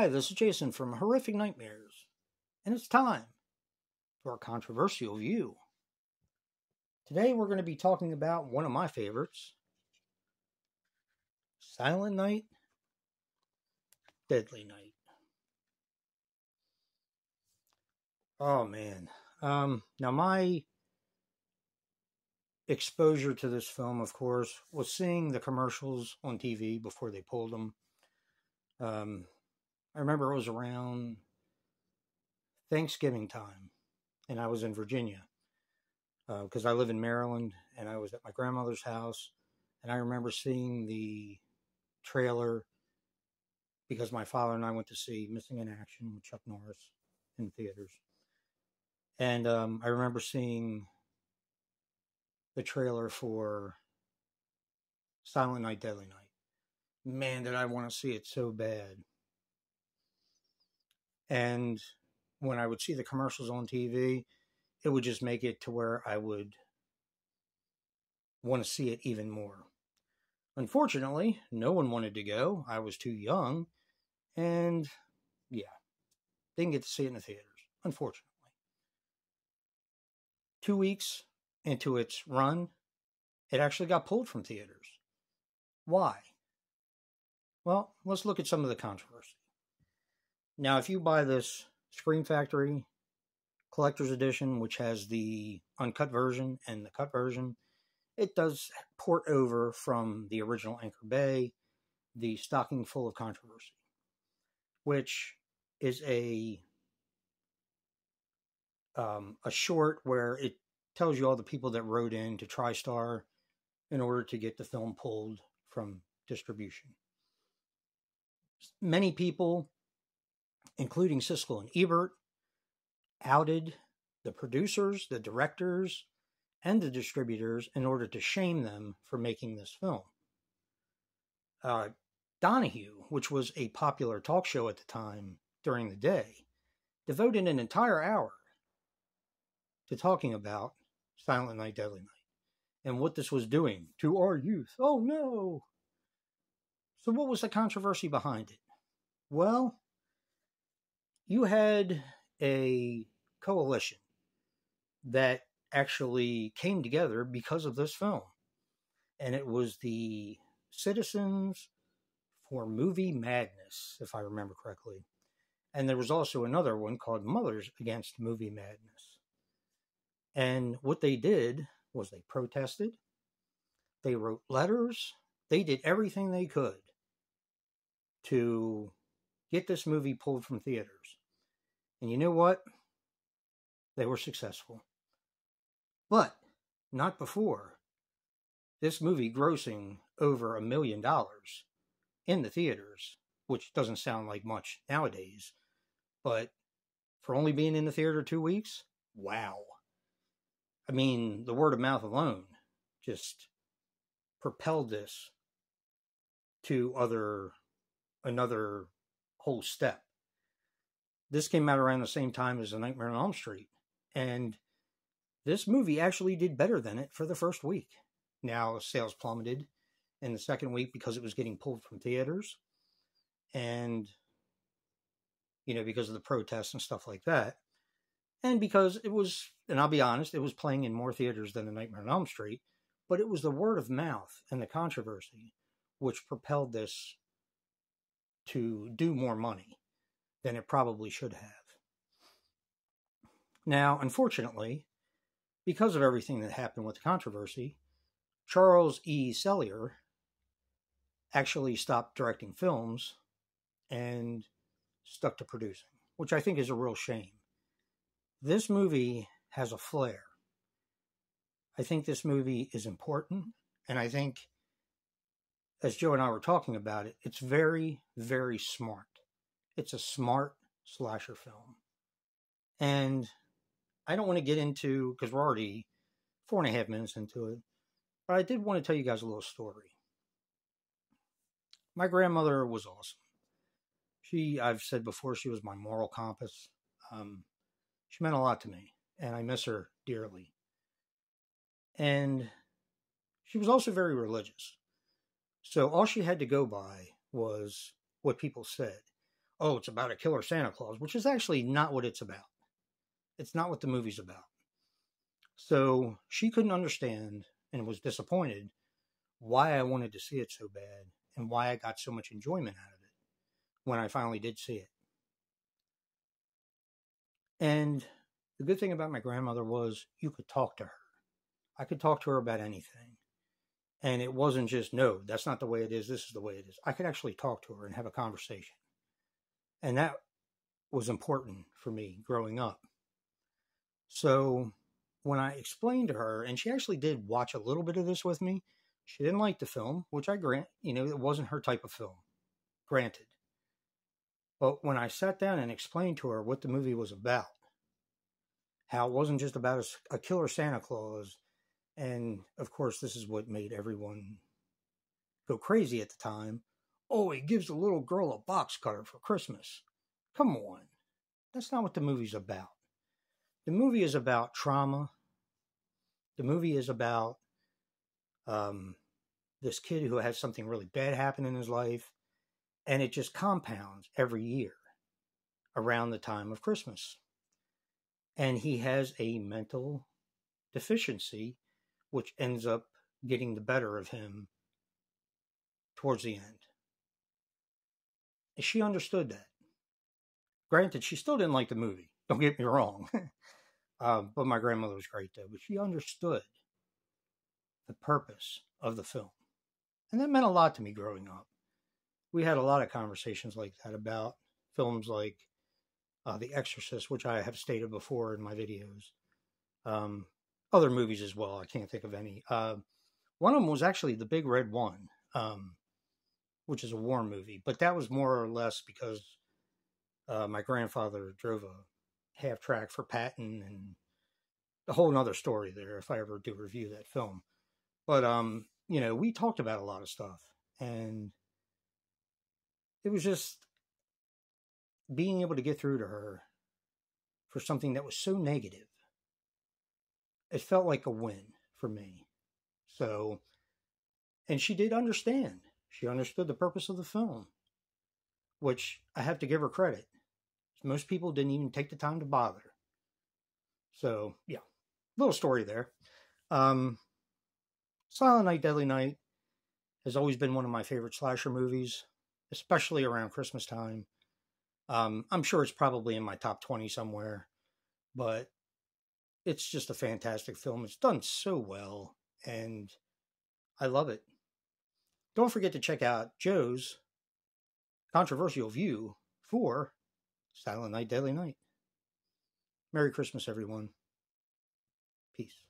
Hi, this is Jason from Horrific Nightmares, and it's time for a controversial view. Today we're going to be talking about one of my favorites, Silent Night, Deadly Night. Oh man. Now my exposure to this film, of course, was seeing the commercials on TV before they pulled them. I remember it was around Thanksgiving time, and I was in Virginia because I live in Maryland, and I was at my grandmother's house, and I remember seeing the trailer because my father and I went to see Missing in Action with Chuck Norris in theaters. And I remember seeing the trailer for Silent Night, Deadly Night. Man, did I want to see it so bad. And when I would see the commercials on TV, it would just make it to where I would want to see it even more. Unfortunately, no one wanted to go. I was too young. And yeah, didn't get to see it in the theaters, unfortunately. 2 weeks into its run, it actually got pulled from theaters. Why? Well, let's look at some of the controversy. Now, if you buy this Scream Factory Collector's Edition, which has the uncut version and the cut version, it does port over from the original Anchor Bay, the Stocking Full of Controversy, which is a short where it tells you all the people that wrote in to TriStar in order to get the film pulled from distribution. Many people, including Siskel and Ebert, outed the producers, the directors, and the distributors in order to shame them for making this film. Donahue, which was a popular talk show at the time during the day, devoted an entire hour to talking about Silent Night, Deadly Night and what this was doing to our youth. Oh no! So what was the controversy behind it? Well, you had a coalition that actually came together because of this film. And it was the Citizens for Movie Madness, if I remember correctly. And there was also another one called Mothers Against Movie Madness. And what they did was they protested, they wrote letters, they did everything they could to get this movie pulled from theaters. And you know what? They were successful. But not before this movie grossing over $1 million in the theaters, which doesn't sound like much nowadays, but for only being in the theater 2 weeks, wow. I mean, the word of mouth alone just propelled this to another whole step. This came out around the same time as A Nightmare on Elm Street, and this movie actually did better than it for the first week. Now, sales plummeted in the second week because it was getting pulled from theaters, and, because of the protests and stuff like that. And because it was, and I'll be honest, it was playing in more theaters than The Nightmare on Elm Street, but it was the word of mouth and the controversy which propelled this to do more money than it probably should have. Now, unfortunately, because of everything that happened with the controversy, Charles E. Sellier actually stopped directing films and stuck to producing, which I think is a real shame. This movie has a flair. I think this movie is important, and I think, as Joe and I were talking about it, it's very, very smart. It's a smart slasher film. And I don't want to get into, because we're already 4.5 minutes into it, but I did want to tell you guys a little story. My grandmother was awesome. I've said before, she was my moral compass. She meant a lot to me, and I miss her dearly. And she was also very religious. So all she had to go by was what people said. oh, it's about a killer Santa Claus, which is actually not what it's about. It's not what the movie's about. So she couldn't understand and was disappointed why I wanted to see it so bad and why I got so much enjoyment out of it when I finally did see it. And the good thing about my grandmother was you could talk to her. I could talk to her about anything. And it wasn't just, no, that's not the way it is. This is the way it is. I could actually talk to her and have a conversation. And that was important for me growing up. So when I explained to her, and she actually did watch a little bit of this with me, she didn't like the film, which I grant, it wasn't her type of film, granted. But when I sat down and explained to her what the movie was about, how it wasn't just about a killer Santa Claus, and of course, this is what made everyone go crazy at the time. Oh, he gives the little girl a box cutter for Christmas. Come on. That's not what the movie's about. The movie is about trauma. The movie is about this kid who has something really bad happen in his life, and it just compounds every year around the time of Christmas. And he has a mental deficiency, which ends up getting the better of him towards the end. And she understood that. Granted, she still didn't like the movie. Don't get me wrong. But my grandmother was great, though. But she understood the purpose of the film. And that meant a lot to me growing up. We had a lot of conversations like that about films like The Exorcist, which I have stated before in my videos. Other movies as well. I can't think of any. One of them was actually The Big Red One, which is a war movie. But that was more or less because my grandfather drove a half track for Patton, and a whole nother story there if I ever do review that film. But, we talked about a lot of stuff, and it was just being able to get through to her for something that was so negative. It felt like a win for me. So, and she did understand. She understood the purpose of the film, which I have to give her credit. Most people didn't even take the time to bother. So, yeah, little story there. Silent Night, Deadly Night has always been one of my favorite slasher movies, especially around Christmas time. I'm sure it's probably in my top 20 somewhere, but it's just a fantastic film. It's done so well, and I love it. Don't forget to check out Joe's controversial view for Silent Night, Deadly Night. Merry Christmas, everyone. Peace.